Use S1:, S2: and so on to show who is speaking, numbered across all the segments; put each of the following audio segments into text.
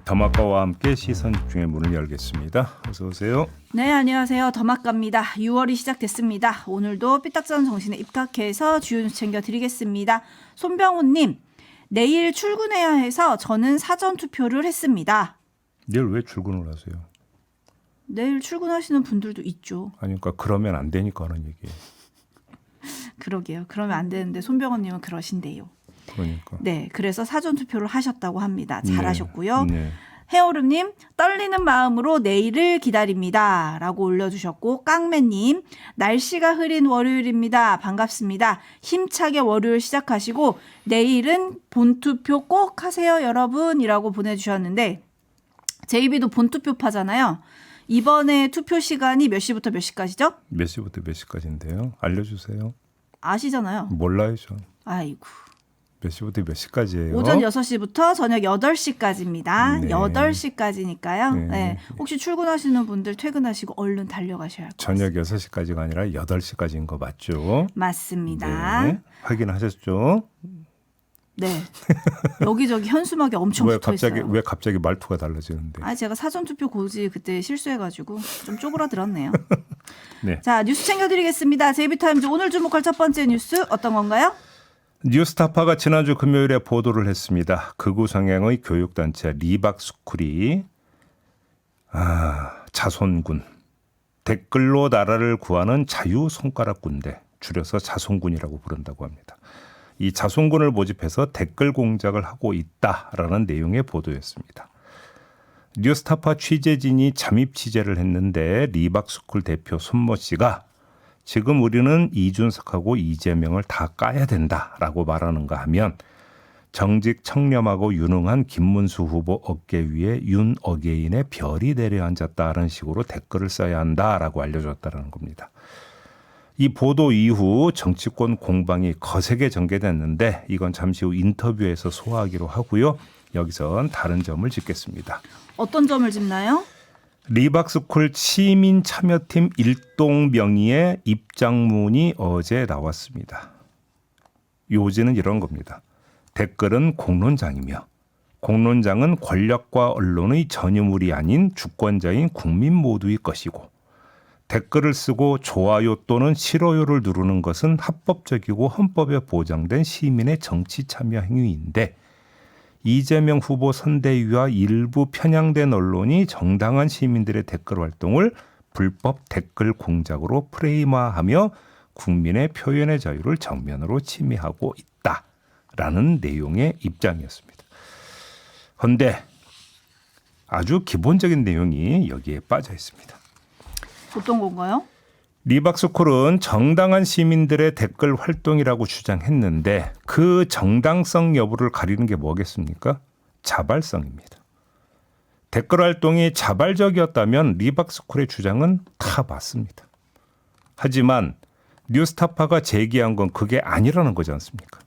S1: 더마카와 함께 시선 집중의 문을 열겠습니다. 어서 오세요.
S2: 네, 안녕하세요. 더마카입니다. 6월이 시작됐습니다. 오늘도 삐딱선 정신에 입각해서 주요 뉴스 챙겨드리겠습니다. 손병훈님, 내일 출근해야 해서 저는 사전 투표를 했습니다.
S1: 내일 왜 출근을 하세요?
S2: 내일 출근하시는 분들도 있죠.
S1: 아니, 그러니까 그러면 안 되니까 하는 얘기예요.
S2: 그러게요. 그러면 안 되는데 손병훈님은 그러신대요.
S1: 그러니까.
S2: 네, 그래서 사전 투표를 하셨다고 합니다. 잘하셨고요.
S1: 네.
S2: 해오름님, 떨리는 마음으로 내일을 기다립니다. 라고 올려주셨고, 깡매님, 날씨가 흐린 월요일입니다. 반갑습니다. 힘차게 월요일 시작하시고, 내일은 본투표 꼭 하세요, 여러분. 이라고 보내주셨는데, 제이비도 본투표파잖아요. 이번에 투표 시간이 몇 시부터 몇 시까지죠?
S1: 몇 시부터 몇 시까지인데요? 알려주세요.
S2: 아시잖아요.
S1: 몰라요, 전.
S2: 아이고.
S1: 몇 시부터 몇 시까지예요?
S2: 오전 6시부터 저녁 8시까지입니다.
S1: 네.
S2: 8시까지니까요.
S1: 네.
S2: 네. 혹시 출근하시는 분들 퇴근하시고 얼른 달려가셔야 할 것 같습니다.
S1: 저녁 6시까지가 아니라 8시까지인 거 맞죠?
S2: 맞습니다.
S1: 네. 확인하셨죠?
S2: 네. 여기저기 현수막이 엄청 붙어 있어요.
S1: 왜 갑자기 말투가 달라지는데?
S2: 아, 제가 사전투표 고지 그때 실수해가지고 좀 쪼그라들었네요.
S1: 네.
S2: 자, 뉴스 챙겨드리겠습니다. 제이비타임즈 오늘 주목할 첫 번째 뉴스 어떤 건가요?
S1: 뉴스타파가 지난주 금요일에 보도를 했습니다. 극우 성향의 교육단체 리박스쿨이 자손군, 댓글로 나라를 구하는 자유손가락 군대, 줄여서 자손군이라고 부른다고 합니다. 이 자손군을 모집해서 댓글 공작을 하고 있다라는 내용의 보도였습니다. 뉴스타파 취재진이 잠입 취재를 했는데 리박스쿨 대표 손모 씨가 지금 우리는 이준석하고 이재명을 다 까야 된다라고 말하는가 하면 정직 청렴하고 유능한 김문수 후보 어깨 위에 윤 어게인의 별이 내려앉았다는 식으로 댓글을 써야 한다라고 알려줬다는 겁니다. 이 보도 이후 정치권 공방이 거세게 전개됐는데 이건 잠시 후 인터뷰에서 소화하기로 하고요. 여기선 다른 점을 짚겠습니다.
S2: 어떤 점을 짚나요?
S1: 리박스쿨 시민 참여팀 일동명의의 입장문이 어제 나왔습니다. 요지는 이런 겁니다. 댓글은 공론장이며 공론장은 권력과 언론의 전유물이 아닌 주권자인 국민 모두의 것이고 댓글을 쓰고 좋아요 또는 싫어요를 누르는 것은 합법적이고 헌법에 보장된 시민의 정치 참여 행위인데 이재명 후보 선대위와 일부 편향된 언론이 정당한 시민들의 댓글 활동을 불법 댓글 공작으로 프레임화하며 국민의 표현의 자유를 정면으로 침해하고 있다라는 내용의 입장이었습니다. 그런데 아주 기본적인 내용이 여기에 빠져 있습니다.
S2: 어떤 건가요?
S1: 리박스쿨은 정당한 시민들의 댓글 활동이라고 주장했는데 그 정당성 여부를 가리는 게 뭐겠습니까? 자발성입니다. 댓글 활동이 자발적이었다면 리박스쿨의 주장은 다 맞습니다. 하지만 뉴스타파가 제기한 건 그게 아니라는 거지 않습니까?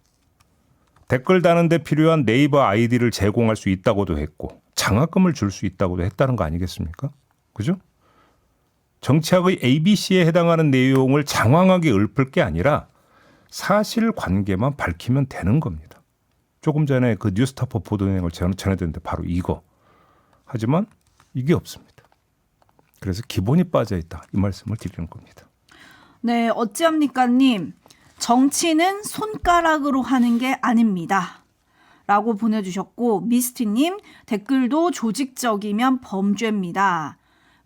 S1: 댓글 다는 데 필요한 네이버 아이디를 제공할 수 있다고도 했고 장학금을 줄 수 있다고도 했다는 거 아니겠습니까? 그죠? 정치학의 ABC에 해당하는 내용을 장황하게 읊을 게 아니라 사실관계만 밝히면 되는 겁니다. 조금 전에 그 뉴스타파 보도 내용을 전해드렸는데 바로 이거. 하지만 이게 없습니다. 그래서 기본이 빠져 있다. 이 말씀을 드리는 겁니다.
S2: 네, 어찌합니까님. 정치는 손가락으로 하는 게 아닙니다. 라고 보내주셨고 미스티님 댓글도 조직적이면 범죄입니다.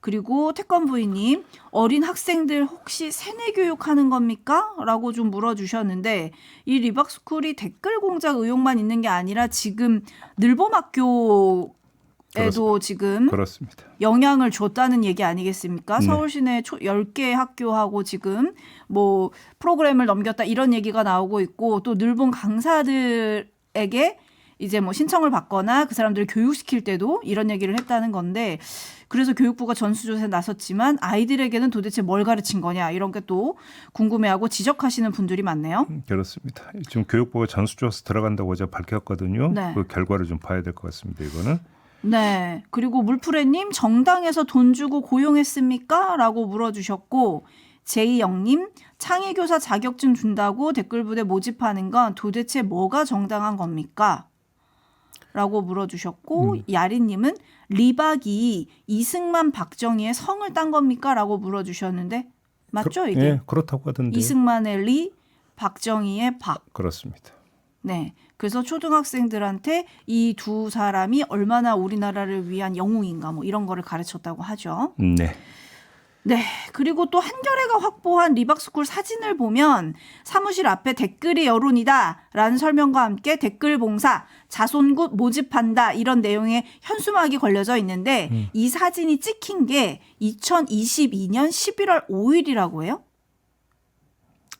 S2: 그리고 태권부이님 어린 학생들 혹시 세뇌 교육하는 겁니까? 라고 좀 물어주셨는데 이 리박스쿨이 댓글 공작 의혹만 있는 게 아니라 지금 늘봄학교에도 지금
S1: 그렇습니다.
S2: 영향을 줬다는 얘기 아니겠습니까?
S1: 네.
S2: 서울시내 10개 학교하고 지금 뭐 프로그램을 넘겼다 이런 얘기가 나오고 있고 또 늘봄 강사들에게 이제 뭐 신청을 받거나 그 사람들을 교육시킬 때도 이런 얘기를 했다는 건데 그래서 교육부가 전수조사에 나섰지만 아이들에게는 도대체 뭘 가르친 거냐 이런 게 또 궁금해하고 지적하시는 분들이 많네요.
S1: 그렇습니다. 지금 교육부가 전수조사 들어간다고 어제 밝혔거든요.
S2: 네.
S1: 그 결과를 좀 봐야 될 것 같습니다. 이거는.
S2: 네. 그리고 물프레님 정당에서 돈 주고 고용했습니까? 라고 물어주셨고 제이영님 창의교사 자격증 준다고 댓글 부대 모집하는 건 도대체 뭐가 정당한 겁니까? 라고 물어주셨고 야리님은 리박이 이승만 박정희의 성을 딴 겁니까? 라고 물어주셨는데 맞죠 이게?
S1: 예, 그렇다고 하던데.
S2: 이승만의 리, 박정희의 박.
S1: 그렇습니다.
S2: 네. 그래서 초등학생들한테 이 두 사람이 얼마나 우리나라를 위한 영웅인가 뭐 이런 거를 가르쳤다고 하죠.
S1: 네.
S2: 네. 그리고 또 한겨레가 확보한 리박스쿨 사진을 보면 사무실 앞에 댓글이 여론이다라는 설명과 함께 댓글 봉사, 자손굿 모집한다 이런 내용의 현수막이 걸려져 있는데 이 사진이 찍힌 게 2022년 11월 5일이라고 해요.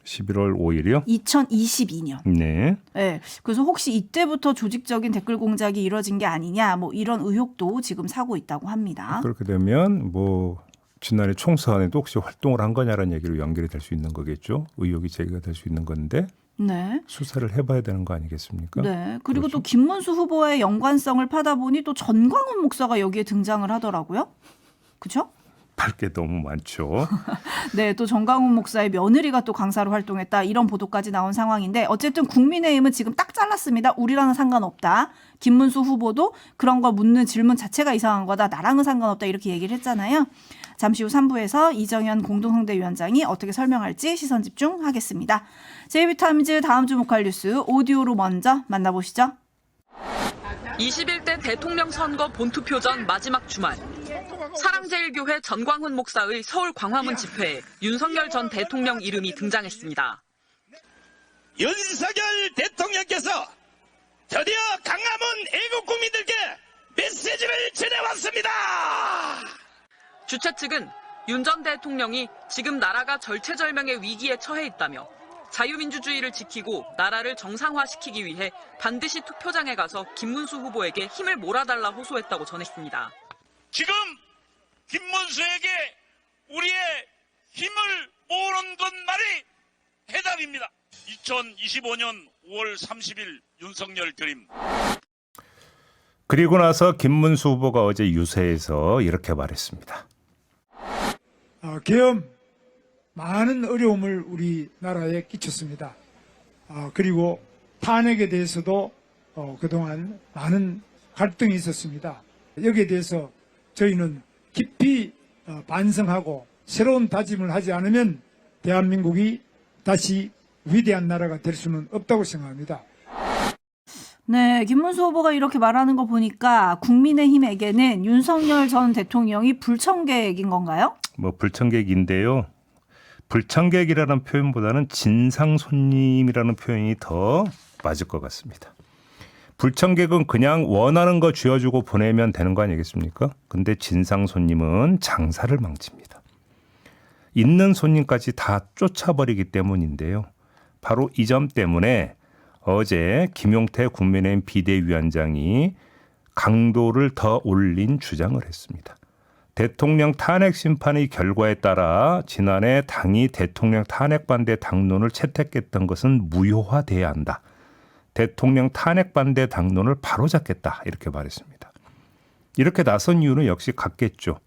S1: 11월 5일이요?
S2: 2022년.
S1: 네.
S2: 네. 그래서 혹시 이때부터 조직적인 댓글 공작이 이뤄진 게 아니냐 뭐 이런 의혹도 지금 사고 있다고 합니다.
S1: 그렇게 되면 뭐 지난해 총선에도 혹시 활동을 한 거냐라는 얘기로 연결이 될 수 있는 거겠죠. 의혹이 제기가 될 수 있는 건데
S2: 네.
S1: 수사를 해봐야 되는 거 아니겠습니까?
S2: 네. 그리고
S1: 그렇죠.
S2: 또 김문수 후보의 연관성을 파다 보니 또 전광훈 목사가 여기에 등장을 하더라고요. 그렇죠?
S1: 밝게 너무 많죠.
S2: 네, 또 전광훈 목사의 며느리가 또 강사로 활동했다 이런 보도까지 나온 상황인데 어쨌든 국민의힘은 지금 딱 잘랐습니다. 우리랑은 상관없다. 김문수 후보도 그런 거 묻는 질문 자체가 이상한 거다. 나랑은 상관없다 이렇게 얘기를 했잖아요. 잠시 후 3부에서 이정현 공동선대위원장이 어떻게 설명할지 시선 집중하겠습니다. JB타임즈 다음 주목할 뉴스 오디오로 먼저 만나보시죠.
S3: 21대 대통령 선거 본투표 전 마지막 주말. 사랑제일교회 전광훈 목사의 서울 광화문 집회에 윤석열 전 대통령 이름이 등장했습니다.
S4: 윤석열 대통령께서 드디어 강화문 애국 국민들께 메시지를 전해왔습니다.
S3: 주최 측은 윤 전 대통령이 지금 나라가 절체절명의 위기에 처해 있다며 자유민주주의를 지키고 나라를 정상화시키기 위해 반드시 투표장에 가서 김문수 후보에게 힘을 몰아달라 호소했다고 전했습니다.
S4: 지금 김문수에게 우리의 힘을 모으는 것만이 해답입니다. 2025년 5월 30일 윤석열 드림.
S1: 그리고 나서 김문수 후보가 어제 유세에서 이렇게 말했습니다.
S5: 계엄 많은 어려움을 우리나라에 끼쳤습니다. 그리고 탄핵에 대해서도 그동안 많은 갈등이 있었습니다. 여기에 대해서 저희는 깊이 반성하고 새로운 다짐을 하지 않으면 대한민국이 다시 위대한 나라가 될 수는 없다고 생각합니다.
S2: 네, 김문수 후보가 이렇게 말하는 거 보니까 국민의힘에게는 윤석열 전 대통령이 불청객인 건가요?
S1: 뭐 불청객인데요. 불청객이라는 표현보다는 진상 손님이라는 표현이 더 맞을 것 같습니다. 불청객은 그냥 원하는 거 쥐어주고 보내면 되는 거 아니겠습니까? 근데 진상 손님은 장사를 망칩니다. 있는 손님까지 다 쫓아버리기 때문인데요. 바로 이 점 때문에 어제 김용태 국민의힘 비대위원장이 강도를 더 올린 주장을 했습니다. 대통령 탄핵 심판의 결과에 따라 지난해 당이 대통령 탄핵 반대 당론을 채택했던 것은 무효화돼야 한다. 대통령 탄핵 반대 당론을 바로잡겠다 이렇게 말했습니다. 이렇게 나선 이유는 역시 같겠죠.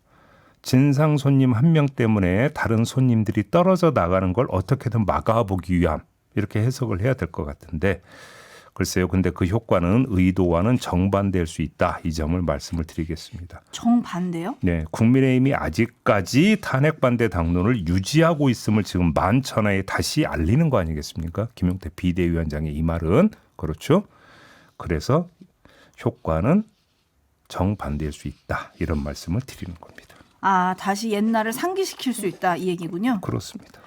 S1: 진상 손님 한 명 때문에 다른 손님들이 떨어져 나가는 걸 어떻게든 막아보기 위함 이렇게 해석을 해야 될 것 같은데 글쎄요. 근데 그 효과는 의도와는 정반대일 수 있다. 이 점을 말씀을 드리겠습니다.
S2: 정반대요?
S1: 네, 국민의힘이 아직까지 탄핵 반대 당론을 유지하고 있음을 지금 만천하에 다시 알리는 거 아니겠습니까? 김용태 비대위원장의 이 말은 그렇죠. 그래서 효과는 정반대일 수 있다. 이런 말씀을 드리는 겁니다.
S2: 다시 옛날을 상기시킬 수 있다 이 얘기군요.
S1: 그렇습니다.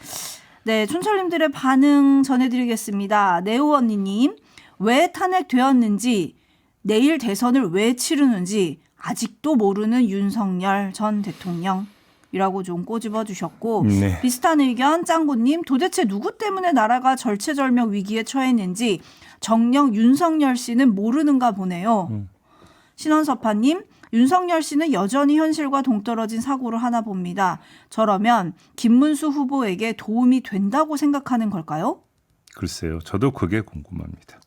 S2: 네, 촌철님들의 반응 전해드리겠습니다. 네오언니님, 왜 탄핵되었는지, 내일 대선을 왜 치르는지 아직도 모르는 윤석열 전 대통령이라고 좀 꼬집어 주셨고
S1: 네.
S2: 비슷한 의견 짱구님, 도대체 누구 때문에 나라가 절체절명 위기에 처했는지 정녕 윤석열 씨는 모르는가 보네요. 신원섭파님, 윤석열 씨는 여전히 현실과 동떨어진 사고를 하나 봅니다. 저러면 김문수 후보에게 도움이 된다고 생각하는 걸까요?
S1: 글쎄요. 저도 그게 궁금합니다.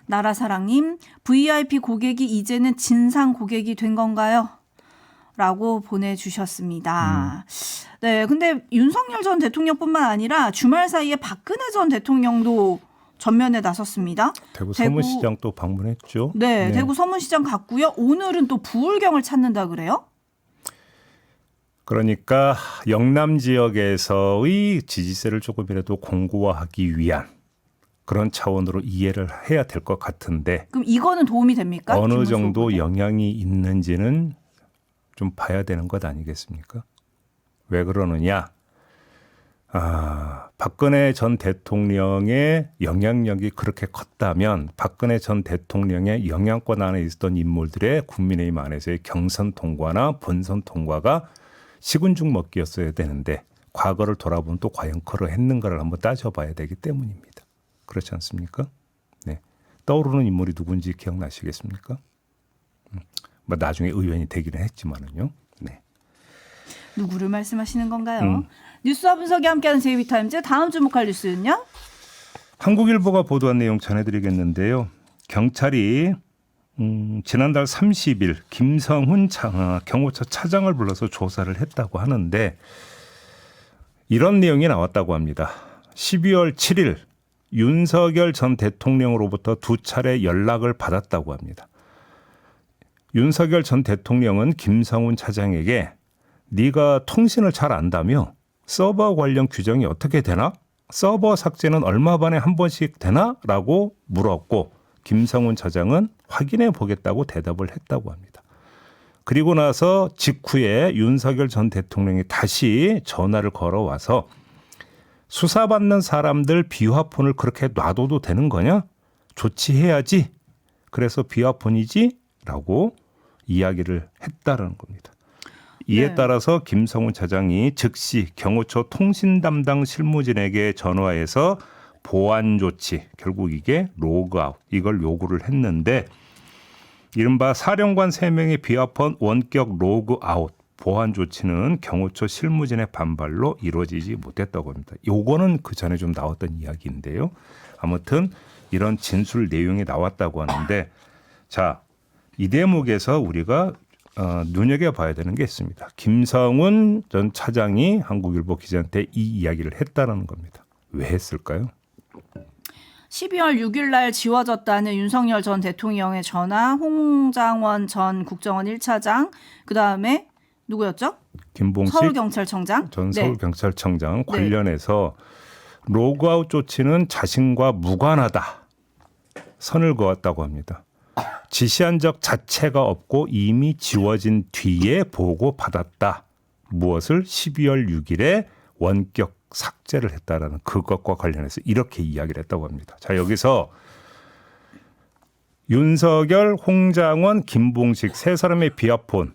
S2: 나라사랑님, VIP 고객이 이제는 진상 고객이 된 건가요? 라고 보내주셨습니다. 네, 근데 윤석열 전 대통령뿐만 아니라 주말 사이에 박근혜 전 대통령도 전면에 나섰습니다.
S1: 대구 서문시장 또 방문했죠.
S2: 네, 대구 서문시장 갔고요. 오늘은 또 부울경을 찾는다 그래요?
S1: 그러니까 영남 지역에서의 지지세를 조금이라도 공고화하기 위한 그런 차원으로 이해를 해야 될 것 같은데
S2: 그럼 이거는 도움이 됩니까?
S1: 어느
S2: 김문수
S1: 정도
S2: 후보는?
S1: 영향이 있는지는 좀 봐야 되는 것 아니겠습니까? 왜 그러느냐? 박근혜 전 대통령의 영향력이 그렇게 컸다면 박근혜 전 대통령의 영향권 안에 있었던 인물들의 국민의힘 안에서의 경선 통과나 본선 통과가 시군죽 먹기였어야 되는데 과거를 돌아보면 또 과연 그러했는가를 한번 따져봐야 되기 때문입니다. 그렇지 않습니까? 네. 떠오르는 인물이 누군지 기억나시겠습니까? 뭐 나중에 의원이 되기는 했지만은요. 네.
S2: 누구를 말씀하시는 건가요? 뉴스와 분석이 함께하는 제이비타임즈 다음 주목할 뉴스는요?
S1: 한국일보가 보도한 내용 전해드리겠는데요. 경찰이 지난달 30일 김성훈 경호처 차장을 불러서 조사를 했다고 하는데 이런 내용이 나왔다고 합니다. 12월 7일 윤석열 전 대통령으로부터 2차례 연락을 받았다고 합니다. 윤석열 전 대통령은 김성훈 차장에게 네가 통신을 잘 안다며 서버 관련 규정이 어떻게 되나? 서버 삭제는 얼마 만에 한 번씩 되나? 라고 물었고 김성훈 차장은 확인해 보겠다고 대답을 했다고 합니다. 그리고 나서 직후에 윤석열 전 대통령이 다시 전화를 걸어와서 수사받는 사람들 비화폰을 그렇게 놔둬도 되는 거냐? 조치해야지. 그래서 비화폰이지? 라고 이야기를 했다는 겁니다. 이에
S2: 네.
S1: 따라서 김성훈 차장이 즉시 경호처 통신 담당 실무진에게 전화해서 보안 조치, 결국 이게 로그아웃, 이걸 요구를 했는데 이른바 사령관 3명의 비화폰 원격 로그아웃, 보안 조치는 경호처 실무진의 반발로 이루어지지 못했다고 합니다. 요거는 그 전에 좀 나왔던 이야기인데요. 아무튼 이런 진술 내용이 나왔다고 하는데 자, 이 대목에서 우리가 눈여겨봐야 되는 게 있습니다. 김성훈 전 차장이 한국일보 기자한테 이 이야기를 했다는 겁니다. 왜 했을까요?
S2: 12월 6일 날 지워졌다는 윤석열 전 대통령의 전화, 홍장원 전 국정원 1차장, 그다음에 누구였죠?
S1: 김봉식
S2: 서울경찰청장.
S1: 전
S2: 네.
S1: 서울경찰청장 관련해서 로그아웃 조치는 자신과 무관하다. 선을 그었다고 합니다. 지시한 적 자체가 없고 이미 지워진 뒤에 보고받았다. 무엇을 12월 6일에 원격 삭제를 했다라는 그것과 관련해서 이렇게 이야기를 했다고 합니다. 자, 여기서 윤석열, 홍장원, 김봉식 세 사람의 비화폰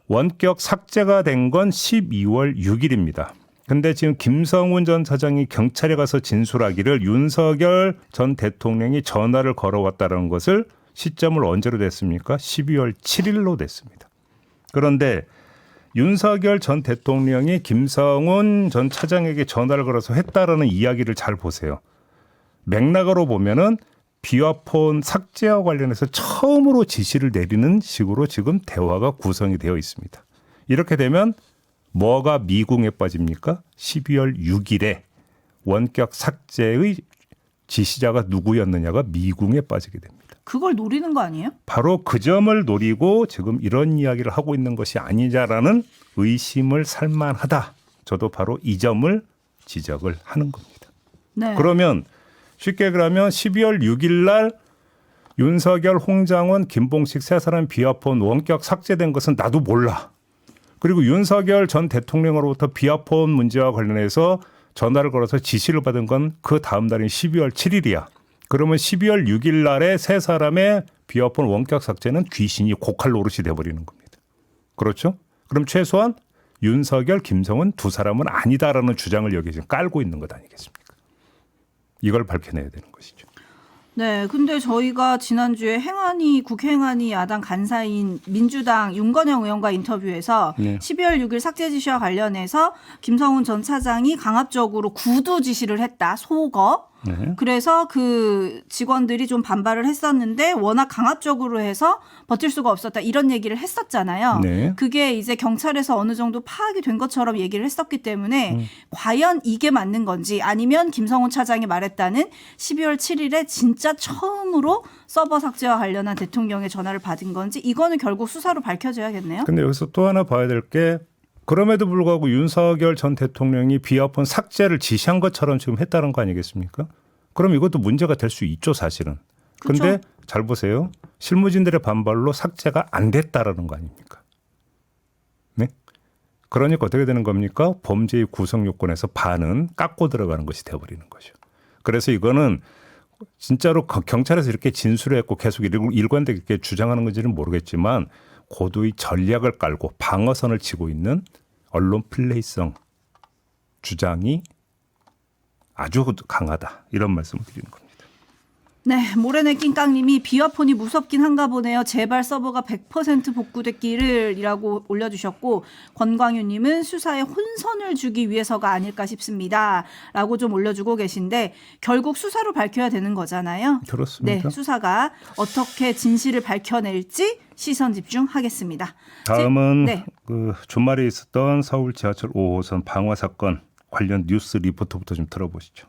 S1: 원격 삭제가 된 건 12월 6일입니다. 근데 지금 김성훈 전 차장이 경찰에 가서 진술하기를 윤석열 전 대통령이 전화를 걸어왔다는 것을 시점을 언제로 됐습니까? 12월 7일로 됐습니다. 그런데 윤석열 전 대통령이 김성훈 전 차장에게 전화를 걸어서 했다라는 이야기를 잘 보세요. 맥락으로 보면은 비화폰 삭제와 관련해서 처음으로 지시를 내리는 식으로 지금 대화가 구성이 되어 있습니다. 이렇게 되면 뭐가 미궁에 빠집니까? 12월 6일에 원격 삭제의 지시자가 누구였느냐가 미궁에 빠지게 됩니다.
S2: 그걸 노리는 거 아니에요?
S1: 바로 그 점을 노리고 지금 이런 이야기를 하고 있는 것이 아니냐라는 의심을 살만하다. 저도 바로 이 점을 지적을 하는 겁니다.
S2: 네.
S1: 그러면 쉽게 그러면 12월 6일 날 윤석열, 홍장원, 김봉식 세 사람 비화폰 원격 삭제된 것은 나도 몰라. 그리고 윤석열 전 대통령으로부터 비화폰 문제와 관련해서 전화를 걸어서 지시를 받은 건 그 다음 날인 12월 7일이야. 그러면 12월 6일 날에 세 사람의 비화폰 원격 삭제는 귀신이 고칼 노릇이 돼버리는 겁니다. 그렇죠? 그럼 최소한 윤석열, 김성은 두 사람은 아니다라는 주장을 여기 지금 깔고 있는 것 아니겠습니까? 이걸 밝혀내야 되는 것이죠.
S2: 네, 근데 저희가 지난주에 국회 행안위 야당 간사인 민주당 윤건영 의원과 인터뷰에서
S1: 네.
S2: 12월 6일 삭제 지시와 관련해서 김성훈 전 차장이 강압적으로 구두 지시를 했다, 속어.
S1: 네.
S2: 그래서 그 직원들이 좀 반발을 했었는데 워낙 강압적으로 해서 버틸 수가 없었다 이런 얘기를 했었잖아요.
S1: 네.
S2: 그게 이제 경찰에서 어느 정도 파악이 된 것처럼 얘기를 했었기 때문에 과연 이게 맞는 건지 아니면 김성훈 차장이 말했다는 12월 7일에 진짜 처음으로 서버 삭제와 관련한 대통령의 전화를 받은 건지 이거는 결국 수사로 밝혀져야겠네요.
S1: 근데 여기서 또 하나 봐야 될 게 그럼에도 불구하고 윤석열 전 대통령이 비아폰 삭제를 지시한 것처럼 지금 했다는 거 아니겠습니까? 그럼 이것도 문제가 될 수 있죠, 사실은. 근데
S2: 그렇죠.
S1: 잘 보세요. 실무진들의 반발로 삭제가 안 됐다라는 거 아닙니까? 네? 그러니까 어떻게 되는 겁니까? 범죄의 구성 요건에서 반은 깎고 들어가는 것이 되어버리는 거죠. 그래서 이거는 진짜로 경찰에서 이렇게 진술을 했고 계속 일관되게 이렇게 주장하는 건지는 모르겠지만 고도의 전략을 깔고 방어선을 치고 있는 언론 플레이성 주장이 아주 강하다. 이런 말씀을 드리는 겁니다.
S2: 네, 모래내 낑깡님이 비화폰이 무섭긴 한가 보네요. 제발 서버가 100% 복구됐기를이라고 올려주셨고 권광윤님은 수사에 혼선을 주기 위해서가 아닐까 싶습니다.라고 좀 올려주고 계신데 결국 수사로 밝혀야 되는 거잖아요.
S1: 그렇습니다.
S2: 네, 수사가 어떻게 진실을 밝혀낼지 시선 집중하겠습니다.
S1: 다음은
S2: 네.
S1: 그 주말에 있었던 서울 지하철 5호선 방화 사건 관련 뉴스 리포트부터 좀 들어보시죠.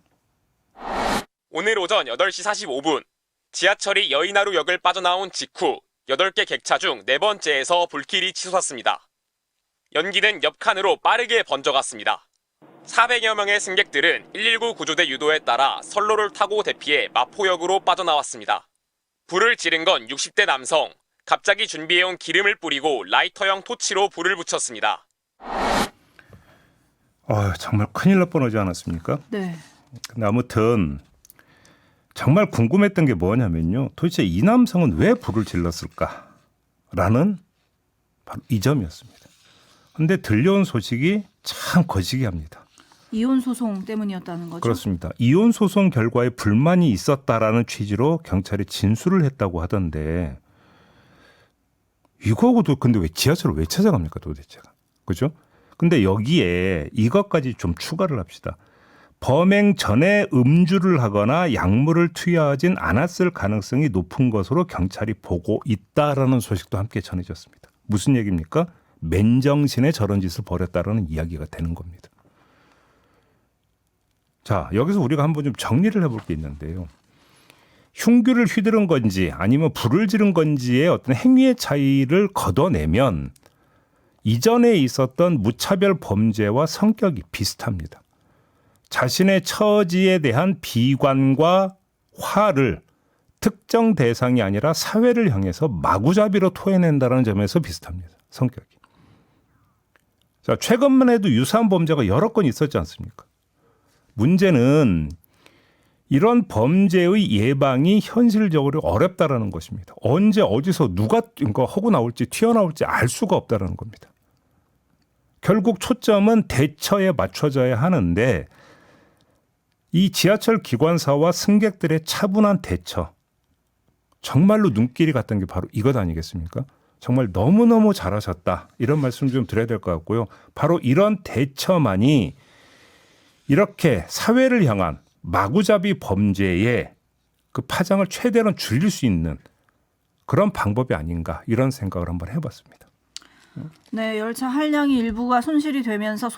S6: 오늘 오전 8시 45분 지하철이 여의나루역을 빠져나온 직후 8개 객차 중 4번째에서 불길이 치솟았습니다. 연기는 옆 칸으로 빠르게 번져갔습니다. 400여 명의 승객들은 119 구조대 유도에 따라 선로를 타고 대피해 마포역으로 빠져나왔습니다. 불을 지른 건 60대 남성. 갑자기 준비해온 기름을 뿌리고 라이터형 토치로 불을 붙였습니다.
S1: 정말 큰일 날 뻔하지 않았습니까?
S2: 네.
S1: 근데 아무튼 정말 궁금했던 게 뭐냐면요. 도대체 이 남성은 왜 불을 질렀을까라는 바로 이 점이었습니다. 그런데 들려온 소식이 참 거시기합니다.
S2: 이혼 소송 때문이었다는 거죠.
S1: 그렇습니다. 이혼 소송 결과에 불만이 있었다라는 취지로 경찰이 진술을 했다고 하던데 이거하고도 근데 왜 지하철을 왜 찾아갑니까 도대체가. 그죠? 근데 여기에 이것까지 좀 추가를 합시다. 범행 전에 음주를 하거나 약물을 투여하진 않았을 가능성이 높은 것으로 경찰이 보고 있다라는 소식도 함께 전해졌습니다. 무슨 얘기입니까? 맨정신에 저런 짓을 벌였다라는 이야기가 되는 겁니다. 자, 여기서 우리가 한번 좀 정리를 해볼 게 있는데요. 흉기를 휘두른 건지 아니면 불을 지른 건지의 어떤 행위의 차이를 걷어내면 이전에 있었던 무차별 범죄와 성격이 비슷합니다. 자신의 처지에 대한 비관과 화를 특정 대상이 아니라 사회를 향해서 마구잡이로 토해낸다는 점에서 비슷합니다. 성격이. 자, 최근만 해도 유사한 범죄가 여러 건 있었지 않습니까? 문제는 이런 범죄의 예방이 현실적으로 어렵다라는 것입니다. 언제 어디서 누가 하고 나올지 튀어나올지 알 수가 없다라는 겁니다. 결국 초점은 대처에 맞춰져야 하는데 이 지하철 기관사와 승객들의 차분한 대처 정말로 눈길이 갔던 게 바로 이것 아니겠습니까? 정말 너무너무 잘하셨다 이런 말씀 좀 드려야 될 것 같고요. 바로 이런 대처만이 이렇게 사회를 향한 마구잡이 범죄의 그 파장을 최대한 줄일 수 있는 그런 방법이 아닌가 이런 생각을 한번 해봤습니다.
S2: 네, 열차 한량이 일부가 소실이 되면서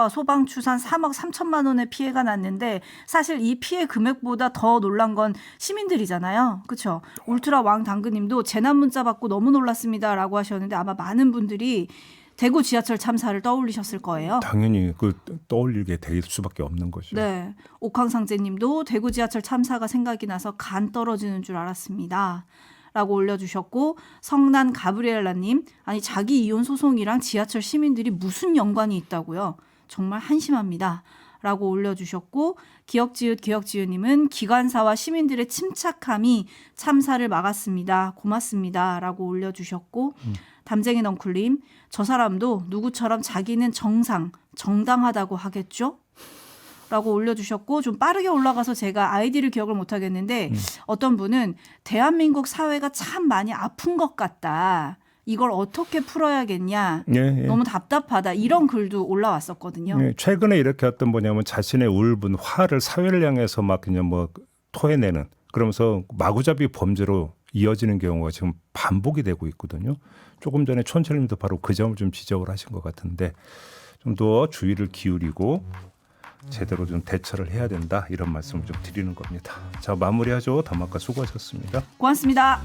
S2: 소방추산 3억 3천만 원의 피해가 났는데 사실 이 피해 금액보다 더 놀란 건 시민들이잖아요. 그렇죠? 울트라 왕 당근님도 재난 문자 받고 너무 놀랐습니다라고 하셨는데 아마 많은 분들이 대구 지하철 참사를 떠올리셨을 거예요.
S1: 당연히 그 떠올리게 될 수밖에 없는 거죠.
S2: 네, 옥황상제님도 대구 지하철 참사가 생각이 나서 간 떨어지는 줄 알았습니다. 라고 올려주셨고 성난 가브리엘라님 아니 자기 이혼 소송이랑 지하철 시민들이 무슨 연관이 있다고요. 정말 한심합니다. 라고 올려주셨고 기억지읒님은 기관사와 시민들의 침착함이 참사를 막았습니다. 고맙습니다. 라고 올려주셨고 담쟁이 넝쿨님 저 사람도 누구처럼 자기는 정당하다고 하겠죠? 라고 올려주셨고 좀 빠르게 올라가서 제가 아이디를 기억을 못하겠는데 어떤 분은 대한민국 사회가 참 많이 아픈 것 같다. 이걸 어떻게 풀어야겠냐.
S1: 예, 예.
S2: 너무 답답하다. 이런 글도 올라왔었거든요.
S1: 예, 최근에 이렇게 어떤 뭐냐면 자신의 울분, 화를 사회를 향해서 막 그냥 뭐 토해내는 그러면서 마구잡이 범죄로 이어지는 경우가 지금 반복이 되고 있거든요. 조금 전에 촌철님도 바로 그 점을 좀 지적을 하신 것 같은데 좀 더 주의를 기울이고 제대로 좀 대처를 해야 된다 이런 말씀을 좀 드리는 겁니다. 자 마무리하죠. 담화가 수고하셨습니다.
S2: 고맙습니다.